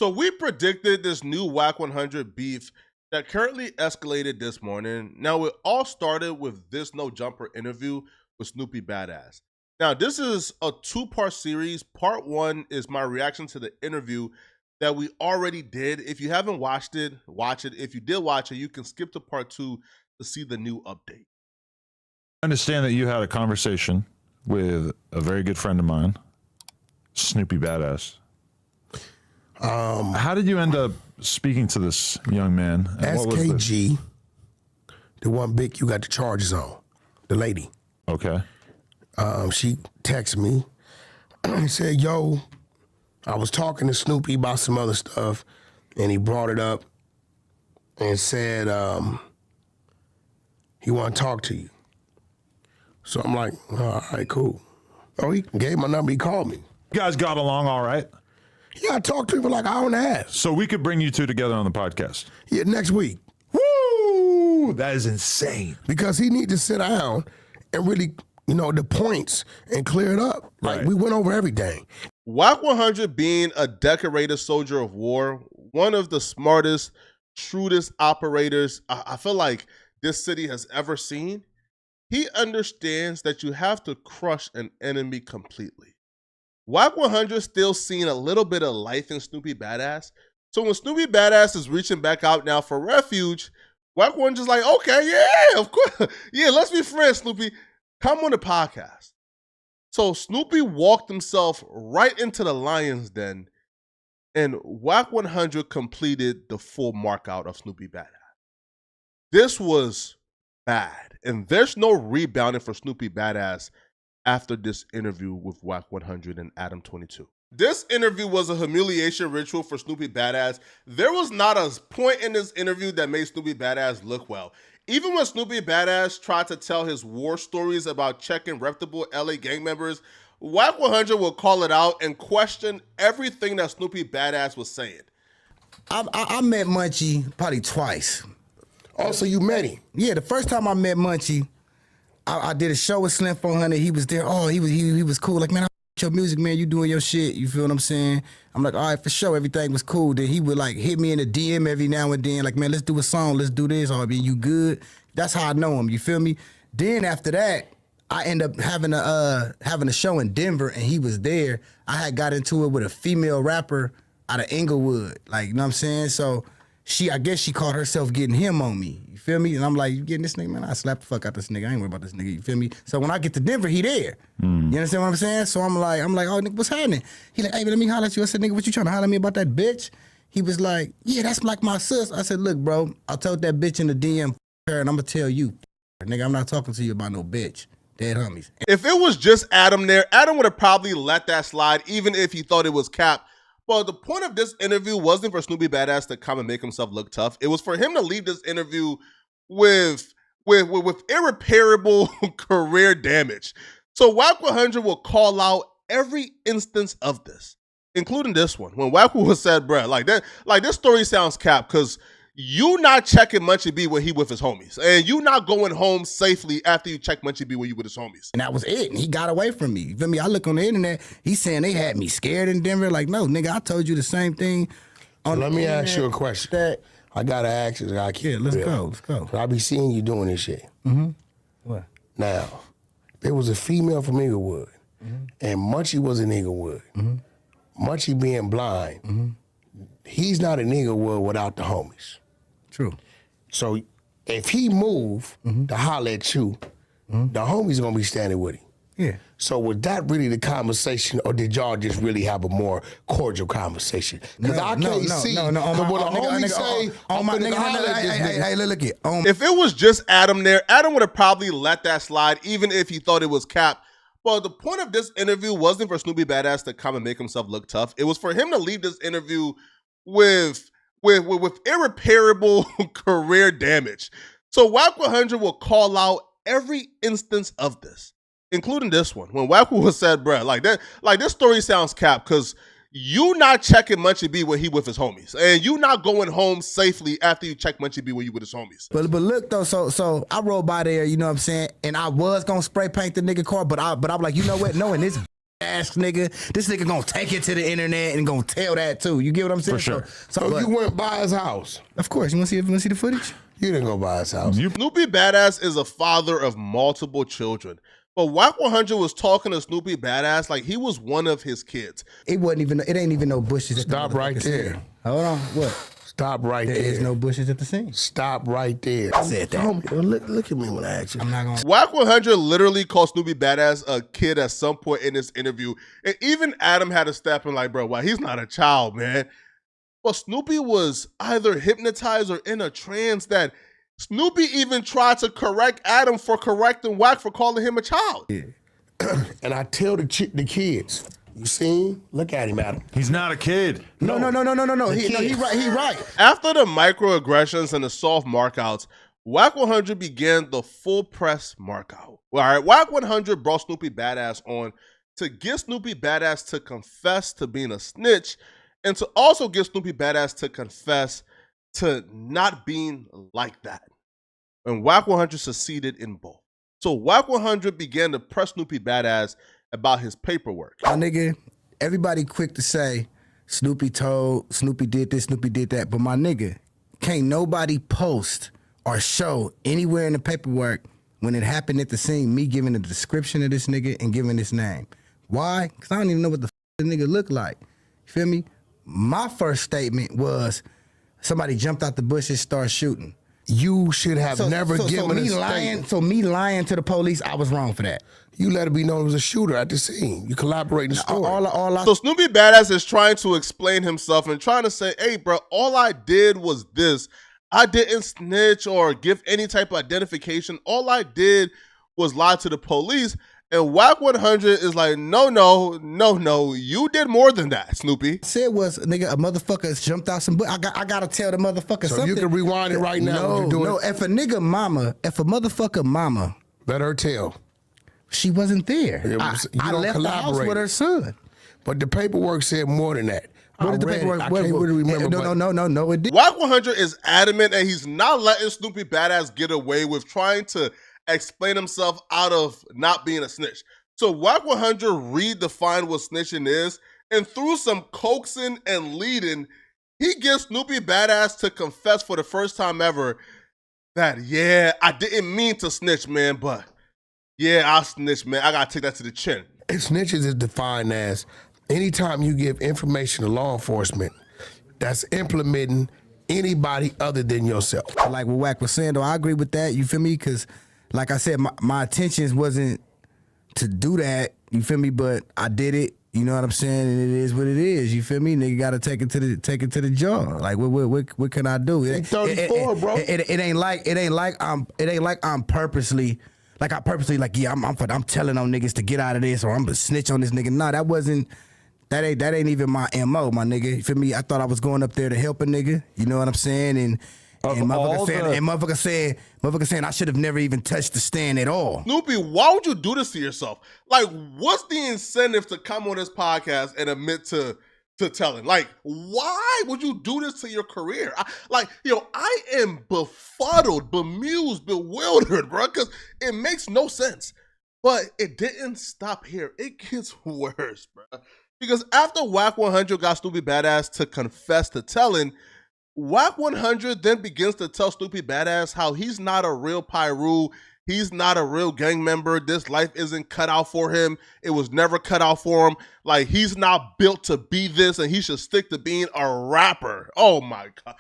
So we predicted this new Wack 100 beef that currently escalated this morning. Now, it all started with this No Jumper interview with Snoopy Badazz. Now, this is a two-part series. Part one is my reaction to the interview that we already did. If you haven't watched it, watch it. If you did watch it, you can skip to part two to see the new update. I understand that you had a conversation with a very good friend of mine, Snoopy Badazz. How did you end up speaking to this young man? And SKG, the one big you got the charges on, the lady. Okay. She texted me and said, yo, I was talking to Snoopy about some other stuff, and he brought it up and said he want to talk to you. So I'm like, all right, cool. Oh, he gave my number, he called me. You guys got along all right? Yeah, I talked to him for like an hour and a half. So we could bring you two together on the podcast. Yeah, next week. Woo! That is insane. Because he need to sit down and really, the points and clear it up. Like, Right. we went over everything. Wack 100 being a decorated soldier of war, one of the smartest, shrewdest operators I feel like this city has ever seen, he understands that you have to crush an enemy completely. Wack 100 still seeing a little bit of life in Snoopy Badazz. So when Snoopy Badazz is reaching back out now for refuge, Wack 100's like, okay, yeah, of course. Yeah, let's be friends, Snoopy. Come on the podcast. So Snoopy walked himself right into the lion's den, and Wack 100 completed the full mark out of Snoopy Badazz. This was bad, and there's no rebounding for Snoopy Badazz after this interview with Wack 100 and Adam 22. This interview was a humiliation ritual for Snoopy Badazz. There was not a point in this interview that made Snoopy Badazz look well. Even when Snoopy Badazz tried to tell his war stories about checking reputable LA gang members, Wack 100 will call it out and question everything that Snoopy Badazz was saying. I met Munchie probably twice. Also, you met him. Yeah, the first time I met Munchie, I did a show with Slim 400. He was there. Oh, he was cool. Like, man, I your music, man. You doing your shit. You feel what I'm saying? I'm like, all right, for sure. Everything was cool. Then he would like hit me in the DM every now and then. Like, man, let's do a song. Let's do this. Oh, man, you good? That's how I know him. You feel me? Then after that, I end up having a show in Denver, and he was there. I had got into it with a female rapper out of Inglewood. Like, you know what I'm saying? So I guess she caught herself getting him on me. You feel me? And I'm like, you getting this nigga, man? I slap the fuck out this nigga. I ain't worried about this nigga. You feel me? So when I get to Denver, he there. You understand what I'm saying? So I'm like, oh, nigga, what's happening? He like, hey, let me holler at you. I said, nigga, what you trying to holler at me about that bitch? He was like, yeah, that's like my sis. I said, look, bro, I told that bitch in the DM, her, and I'm gonna tell you, nigga, I'm not talking to you about no bitch. Dead homies. If it was just Adam there, Adam would have probably let that slide, even if he thought it was cap. Well, the point of this interview wasn't for Snoopy Badazz to come and make himself look tough. It was for him to leave this interview with irreparable career damage. So Wack 100 will call out every instance of this, including this one. When Wack was said, bruh, like this story sounds cap because you not checking Munchie B when he with his homies, and you not going home safely after you check Munchie B when you with his homies. And that was it. And he got away from me. You feel me? I look on the internet, he's saying they had me scared in Denver. Like, no, nigga, I told you the same thing. Let me ask you a question. I gotta ask you. Yeah, let's go. I be seeing you doing this shit. Mm-hmm. What? Now, there was a female from Inglewood, and Munchie was in Inglewood. Munchie being blind, he's not in Inglewood without the homies. True. So if he move to holler at you, the homies gonna be standing with him. Yeah. So was that really the conversation, or did y'all just really have a more cordial conversation? Because I can't see. No. When the homies say, on my nigga, hey, look it. If it was just Adam there, Adam would have probably let that slide, even if he thought it was cap. Well, the point of this interview wasn't for Snoopy Badazz to come and make himself look tough. It was for him to leave this interview with irreparable career damage. So Wack 100 will call out every instance of this, including this one. When Wack was said, bruh, like this story sounds cap because you not checking Munchie B when he with his homies, and you not going home safely after you check Munchie B when you with his homies. But look though, so I rode by there, you know what I'm saying, and I was gonna spray paint the nigga car, but I'm like, you know what? Knowing this ass nigga. This nigga gonna take it to the internet and gonna tell that too. You get what I'm saying? For sure. So you went by his house. Of course. You wanna see the footage? You didn't go by his house. Snoopy Badazz is a father of multiple children. But Wack 100 was talking to Snoopy Badazz like he was one of his kids. It ain't even no bushes. Stop right there. Hold on. What? Stop right there. There's no bushes at the scene. Stop right there. I said that. Look at me when I ask you. I'm not gonna. Wack 100 literally called Snoopy Badazz a kid at some point in this interview. And even Adam had to step in like, bro, why he's not a child, man. But Snoopy was either hypnotized or in a trance that Snoopy even tried to correct Adam for correcting Wack for calling him a child. Yeah. And I tell the kids, you see him? Look at him, Adam. He's not a kid. No. He right. After the microaggressions and the soft markouts, Wack 100 began the full press markout. All right, Wack 100 brought Snoopy Badazz on to get Snoopy Badazz to confess to being a snitch and to also get Snoopy Badazz to confess to not being like that. And Wack 100 succeeded in both. So Wack 100 began to press Snoopy Badazz about his paperwork. My nigga, everybody quick to say Snoopy did this, Snoopy did that, but my nigga, can't nobody post or show anywhere in the paperwork when it happened at the scene, me giving the description of this nigga and giving his name. Why? Because I don't even know what the nigga looked like. You feel me? My first statement was somebody jumped out the bushes, started shooting. You should have never given a statement. So me lying to the police, I was wrong for that. You let it be known as a shooter at the scene. You collaborate in the story. So Snoopy Badazz is trying to explain himself and trying to say, hey, bro, all I did was this. I didn't snitch or give any type of identification. All I did was lie to the police. And Wack 100 is like, no, you did more than that, Snoopy. Said was, nigga, a motherfucker jumped out some. I gotta tell the motherfucker so something. You can rewind it right now. No. If a motherfucker mama, let her tell. She wasn't there. I left the house with her son. But the paperwork said more than that. What did the paperwork? I can't really remember. No, it didn't. Wack 100 is adamant that he's not letting Snoopy Badazz get away with trying to explain himself out of not being a snitch. So Wack 100 redefined what snitching is, and through some coaxing and leading, he gets Snoopy Badazz to confess for the first time ever that, yeah, I didn't mean to snitch, man, but yeah, I snitched, man. I gotta take that to the chin. Snitches is defined as anytime you give information to law enforcement that's implementing anybody other than yourself. Like what Wack was saying, though, I agree with that. You feel me? Because, like I said, my intentions wasn't to do that. You feel me? But I did it. You know what I'm saying? And it is what it is. You feel me? Nigga got to take it to the jaw. Like what can I do? You're 34, bro. It ain't like I'm purposely. Like I purposely I'm telling on niggas to get out of this or I'm gonna snitch on this nigga. Nah, that ain't even my MO, my nigga. You feel me? I thought I was going up there to help a nigga. You know what I'm saying? And motherfucker saying I should have never even touched the stand at all. Snoopy, why would you do this to yourself? Like, what's the incentive to come on this podcast and admit to telling? Like, why would you do this to your career? I am befuddled, bemused, bewildered, bro, because it makes no sense. But it didn't stop here. It gets worse, bro. Because after Wack 100 got Snoopy Badazz to confess to telling, Wack 100 then begins to tell Snoopy Badazz how he's not a real Pyru, he's not a real gang member, this life isn't cut out for him, it was never cut out for him, like he's not built to be this and he should stick to being a rapper. Oh my God.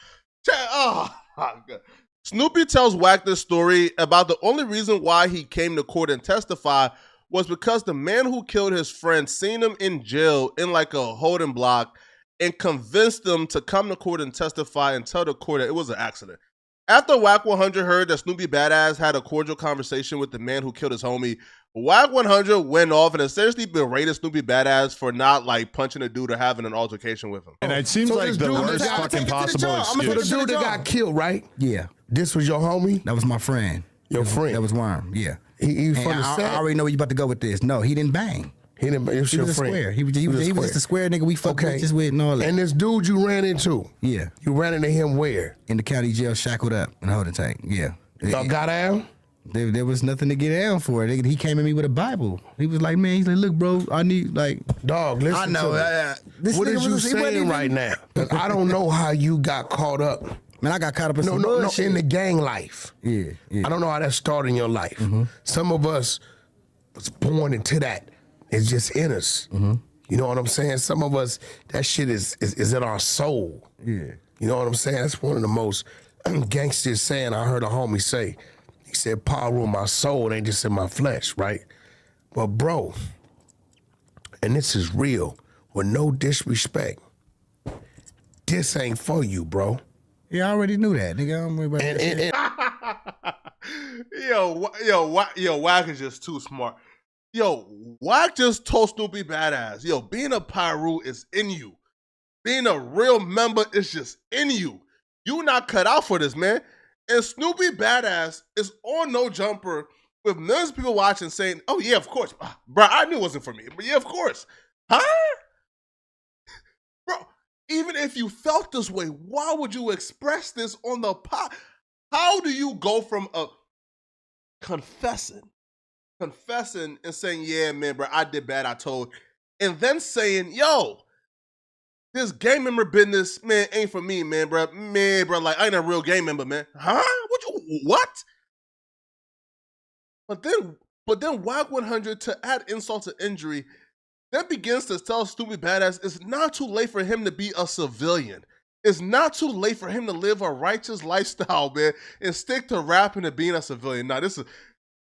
Oh my God. Snoopy tells Wack this story about the only reason why he came to court and testify was because the man who killed his friend seen him in jail in like a holding block and convinced them to come to court and testify and tell the court that it was an accident. After Wack 100 heard that Snoopy Badazz had a cordial conversation with the man who killed his homie, Wack 100 went off and essentially berated Snoopy Badazz for not like punching a dude or having an altercation with him. And it seems like the worst fucking possible excuse. So the dude that got killed, right? Yeah. This was your homie? That was my friend. Your friend? That was Worm, yeah. He was from the set? I already know where you about to go with this. No, he didn't bang. He was your a friend. Square. He was just a square nigga we fucked bitches with and all that. And this dude you ran into? Yeah. You ran into him where? In the county jail, shackled up and holding tank. Yeah. Y'all got out? There was nothing to get down for. He came at me with a Bible. He was like, man, he's like, look, bro, I need like, dog. Listen, I know. to what is you saying right now? 'Cause I don't know how you got caught up. Man, I got caught up in some No, bullshit. in the gang life. Yeah. I don't know how that started in your life. Some of us was born into that. It's just in us. You know what I'm saying? Some of us, that shit is in our soul. Yeah. You know what I'm saying? That's one of the most gangsters saying I heard a homie say. He said, power rule my soul, it ain't just in my flesh, right? But bro, and this is real, with no disrespect, this ain't for you, bro. Yeah, I already knew that, nigga. I don't worry about that shit. Yo, Wack is just too smart. Yo, Wack just told Snoopy Badazz, yo, being a Pyru is in you. Being a real member is just in you. You not cut out for this, man. And Snoopy Badazz is on No Jumper with millions of people watching saying, oh yeah, of course. Bro, I knew it wasn't for me, but yeah, of course. Huh? Bro, even if you felt this way, why would you express this on the pod? How do you go from a confessing and saying, yeah, man, bro, I did bad, I told, and then saying, yo, this gang member business, man, ain't for me, man, bro. Man, bro, like, I ain't a real gang member, man. Huh? What? But then Wack 100, to add insult to injury, then begins to tell Snoopy Badazz it's not too late for him to be a civilian. It's not too late for him to live a righteous lifestyle, man, and stick to rapping and being a civilian. Now, this is,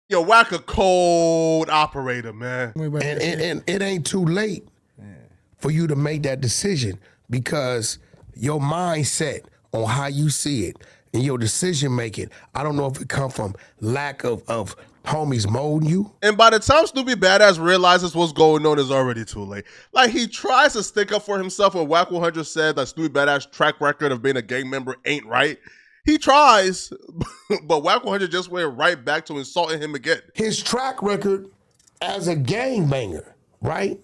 yo, Wack a cold operator, man. And it ain't too late for you to make that decision, because your mindset on how you see it and your decision making, I don't know if it come from lack of homies molding you. And by the time Snoopy Badazz realizes what's going on, it's already too late. Like, he tries to stick up for himself when Wack 100 said that Snoopy Badazz's track record of being a gang member ain't right. He tries, but Wack 100 just went right back to insulting him again. His track record as a gangbanger, right,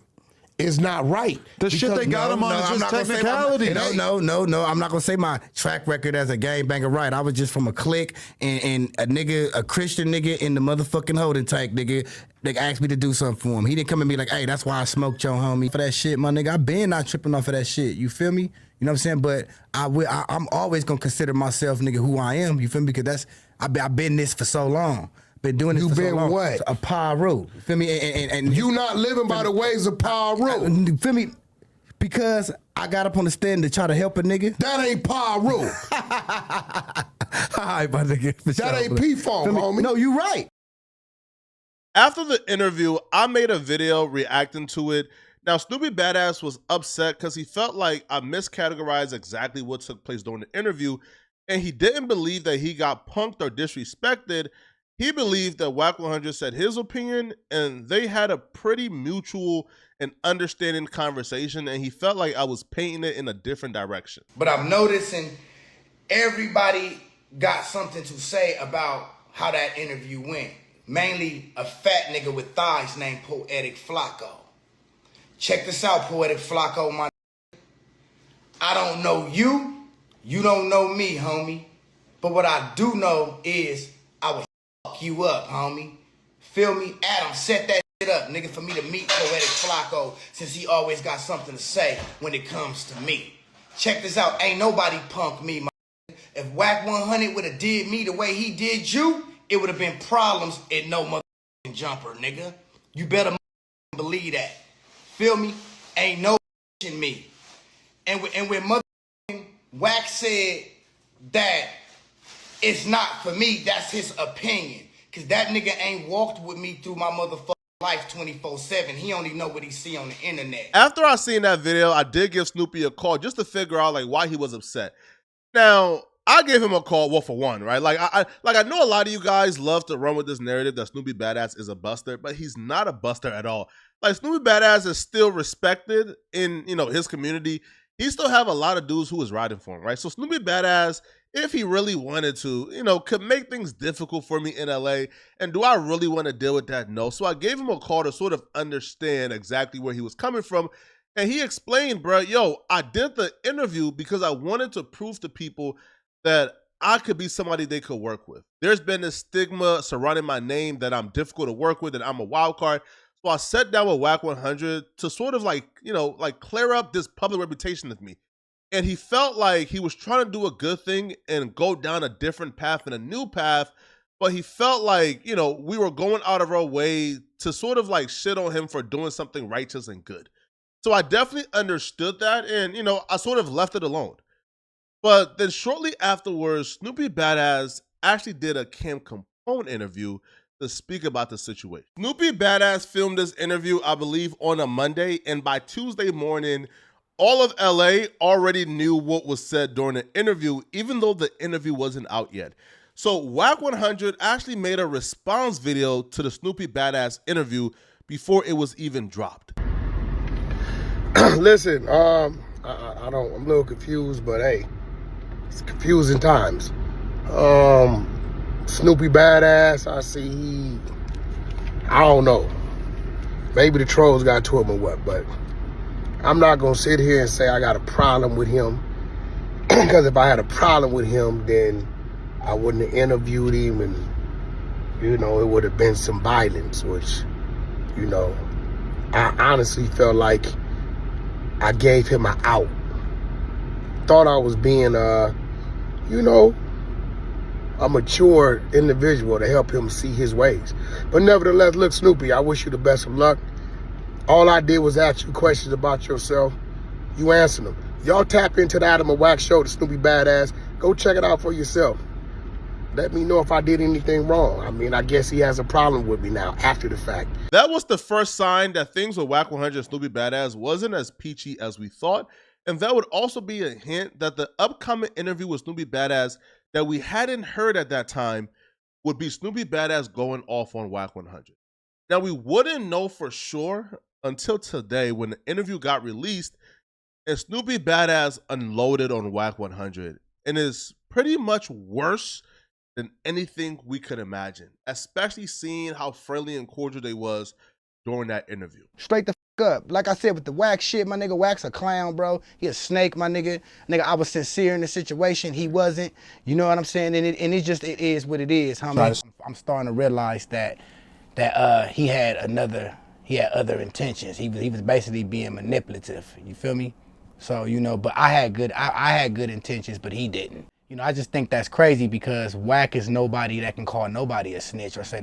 is not right. The shit they got him on is just technicality. No. I'm not gonna say my track record as a gangbanger right. I was just from a clique and a nigga, a Christian nigga in the motherfucking holding tank, nigga. They asked me to do something for him. He didn't come at me like, hey, that's why I smoked your homie for that shit, my nigga. I been not tripping off of that shit. You feel me? You know what I'm saying? But I'm always gonna consider myself, nigga, who I am. You feel me? Because I've been this for so long. Been doing this for so long. What? A Pyru. You feel me? And you not living by the ways of Pyru. You feel me? Because I got up on the stand to try to help a nigga. That ain't Pyru. All right, my nigga. That ain't P-Funk, homie. No, you right. After the interview, I made a video reacting to it. Now, Snoopy Badazz was upset because he felt like I miscategorized exactly what took place during the interview, and he didn't believe that he got punked or disrespected. He believed that Wack 100 said his opinion, and they had a pretty mutual and understanding conversation, and he felt like I was painting it in a different direction. But I'm noticing everybody got something to say about how that interview went. Mainly a fat nigga with thighs named Poetic Flacco. Check this out, Poetic Flacco, my I don't know you, you don't know me, homie. But what I do know is I will fuck you up, homie. Feel me? Adam, set that shit up, nigga, for me to meet Poetic Flacco, since he always got something to say when it comes to me. Check this out, ain't nobody punk me, my If Wack 100 would have did me the way he did you, it would have been problems at No Motherfucking Jumper, nigga. You better believe that. Feel me? Ain't no in me. And when motherfucking Wack said that it's not for me, that's his opinion. Cause that nigga ain't walked with me through my motherfucking life 24/7. He only know what he see on the internet. After I seen that video, I did give Snoopy a call just to figure out like why he was upset. Now, I gave him a call, well, for one, right? Like I know a lot of you guys love to run with this narrative that Snoopy Badazz is a buster, but he's not a buster at all. Like, Snoopy Badazz is still respected in, you know, his community. He still have a lot of dudes who is riding for him, right? So Snoopy Badazz, if he really wanted to, you know, could make things difficult for me in LA. And do I really want to deal with that? No. So I gave him a call to sort of understand exactly where he was coming from. And he explained, bro, yo, I did the interview because I wanted to prove to people that I could be somebody they could work with. There's been this stigma surrounding my name that I'm difficult to work with and I'm a wild card. So I sat down with Wack 100 to sort of like clear up this public reputation of me. And he felt like he was trying to do a good thing and go down a different path and a new path. But he felt like, we were going out of our way to sort of like shit on him for doing something righteous and good. So I definitely understood that. And, I sort of left it alone. But then shortly afterwards, Snoopy Badazz actually did a Cam Capone interview to speak about the situation. Snoopy Badazz filmed this interview, I believe, on a Monday. And by Tuesday morning, all of LA already knew what was said during the interview, even though the interview wasn't out yet. So Wack 100 actually made a response video to the Snoopy Badazz interview before it was even dropped. Listen, I'm a little confused, but hey, it's confusing times. Snoopy Badazz, I see I don't know. Maybe the trolls got to him or what, but I'm not gonna sit here and say I got a problem with him. Because if I had a problem with him, then I wouldn't have interviewed him and, it would have been some violence, which, I honestly felt like I gave him an out. Thought I was being, a mature individual to help him see his ways. But nevertheless, look, Snoopy, I wish you the best of luck. All I did was ask you questions about yourself. You answered them. Y'all tap into the Adam and Wack show, the Snoopy Badazz. Go check it out for yourself. Let me know if I did anything wrong. I mean, I guess he has a problem with me now after the fact. That was the first sign that things with Wack 100 and Snoopy Badazz wasn't as peachy as we thought. And that would also be a hint that the upcoming interview with Snoopy Badazz that we hadn't heard at that time would be Snoopy Badazz going off on Wack 100. Now, we wouldn't know for sure until today when the interview got released and Snoopy Badazz unloaded on Wack 100 and is pretty much worse than anything we could imagine, especially seeing how friendly and cordial they was during that interview. Straight the fuck up. Like I said, with the Wack shit, my nigga, Wack's a clown, bro. He a snake, my nigga. Nigga, I was sincere in the situation. He wasn't. You know what I'm saying? And it is what it is, homie. I'm starting to realize that he had other intentions. He was basically being manipulative. You feel me? So, but I had good intentions, but he didn't. I just think that's crazy because Wack is nobody that can call nobody a snitch or say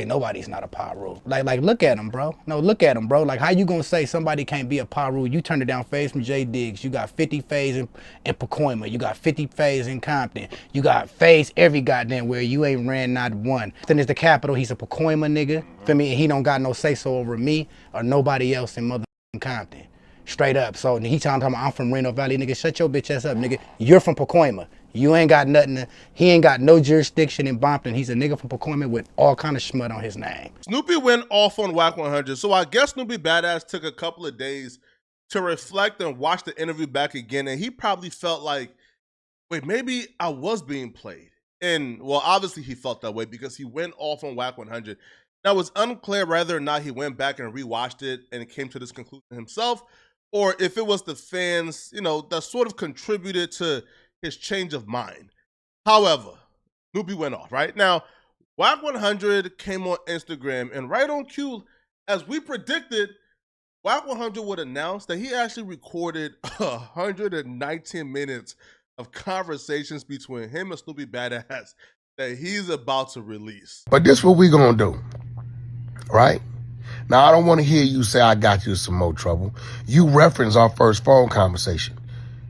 nobody's not a Paru. Like look at him, bro. No, look at him, bro. Like, how you gonna say somebody can't be a Paru? You turned it down phase from J Diggs. You got 50 phase in Pacoima. You got 50 phase in Compton. You got phase every goddamn where you ain't ran not one. Then is the capital. He's a Pacoima nigga. Feel me? And he don't got no say so over me or nobody else in motherfucking Compton. Straight up. So he talking about I'm from Reno Valley, nigga. Shut your bitch ass up, nigga. You're from Pacoima. You ain't got nothing. He ain't got no jurisdiction in Bompton. He's a nigga from Pacoima with all kind of schmut on his name. Snoopy went off on Wack 100, so I guess Snoopy Badazz took a couple of days to reflect and watch the interview back again, and he probably felt like, wait, maybe I was being played. And, well, obviously he felt that way because he went off on Wack 100. Now, it's unclear whether or not he went back and rewatched it and came to this conclusion himself, or if it was the fans, that sort of contributed to his change of mind. However, Snoopy went off, right? Now, Wack 100 came on Instagram, and right on cue, as we predicted, Wack 100 would announce that he actually recorded 119 minutes of conversations between him and Snoopy Badazz that he's about to release. But this what we gonna do, right? Now, I don't want to hear you say I got you some more trouble. You reference our first phone conversation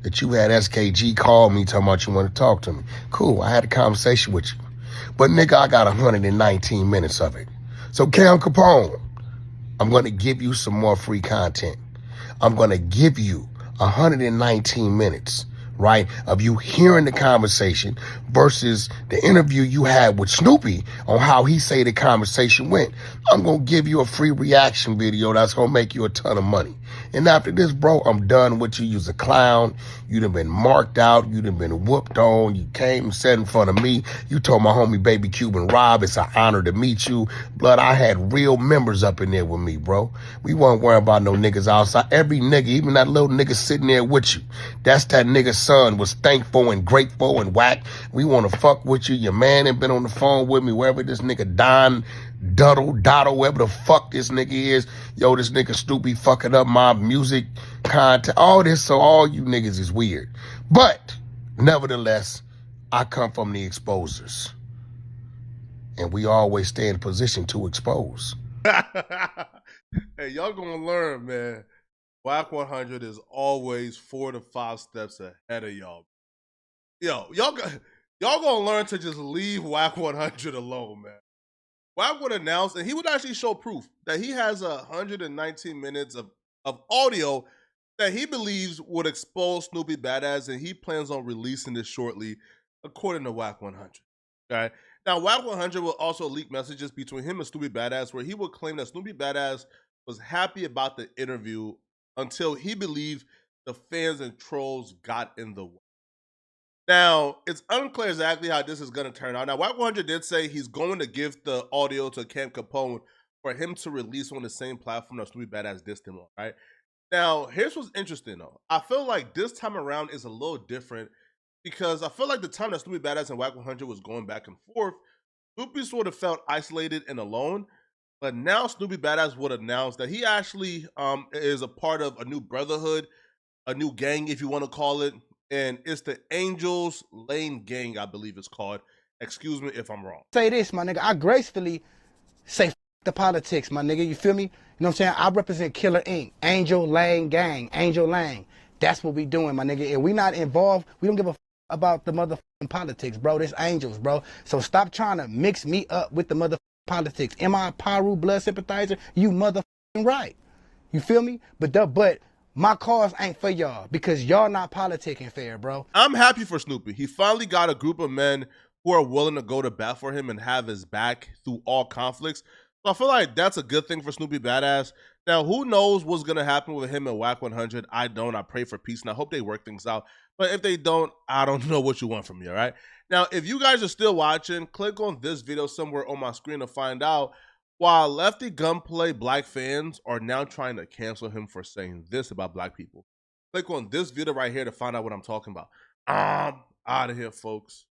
that you had SKG call me talking about you want to talk to me. Cool, I had a conversation with you. But nigga, I got 119 minutes of it. So Cam Capone, I'm going to give you some more free content. I'm going to give you 119 minutes, right, of you hearing the conversation versus the interview you had with Snoopy on how he say the conversation went. I'm going to give you a free reaction video that's going to make you a ton of money. And after this, bro, I'm done with you. You's a clown. You done been marked out. You done been whooped on. You came and sat in front of me. You told my homie Baby Cuban Rob, it's an honor to meet you. Blood, I had real members up in there with me, bro. We weren't worrying about no niggas outside. Every nigga, even that little nigga sitting there with you, that's that nigga's son, was thankful and grateful and whack. We want to fuck with you. Your man ain't been on the phone with me, wherever this nigga Don, Dotto, wherever the fuck this nigga is. Yo, this nigga Snoopy fucking up my music content, all this, so all you niggas is weird. But, nevertheless, I come from the exposers. And we always stay in position to expose. Hey, y'all gonna learn, man. Wack 100 is always 4 to 5 steps ahead of y'all. Yo, y'all gonna learn to just leave Wack 100 alone, man. Wack would announce, and he would actually show proof that he has 119 minutes of audio that he believes would expose Snoopy Badazz, and he plans on releasing this shortly, according to Wack 100. Okay. Now, Wack 100 will also leak messages between him and Snoopy Badazz, where he will claim that Snoopy Badazz was happy about the interview until he believed the fans and trolls got in the way. Now, it's unclear exactly how this is going to turn out. Now, Wack 100 did say he's going to give the audio to Cam Capone for him to release on the same platform that Snoopy Badazz dissed him on, right? Now, here's what's interesting, though. I feel like this time around is a little different because I feel like the time that Snoopy Badazz and Wack 100 was going back and forth, Snoopy sort of felt isolated and alone. But now Snoopy Badazz would announce that he actually is a part of a new brotherhood, a new gang, if you want to call it. And it's the Angels Lane Gang, I believe it's called. Excuse me if I'm wrong. Say this, my nigga. I gracefully say f the politics, my nigga. You feel me? You know what I'm saying? I represent Killer Inc. Angel Lane Gang. Angel Lane. That's what we doing, my nigga. And we not involved. We don't give a f about the motherfucking politics, bro. This angels, bro. So stop trying to mix me up with the motherfucking politics. Am I a Paru blood sympathizer? You motherfucking right. You feel me? But my cause ain't for y'all because y'all not politicking fair, bro. I'm happy for Snoopy. He finally got a group of men who are willing to go to bat for him and have his back through all conflicts. So I feel like that's a good thing for Snoopy Badazz. Now, who knows what's going to happen with him and Wack 100? I don't. I pray for peace, and I hope they work things out. But if they don't, I don't know what you want from me, all right? Now, if you guys are still watching, click on this video somewhere on my screen to find out why Lefty Gunplay black fans are now trying to cancel him for saying this about black people. Click on this video right here to find out what I'm talking about. I'm out of here, folks.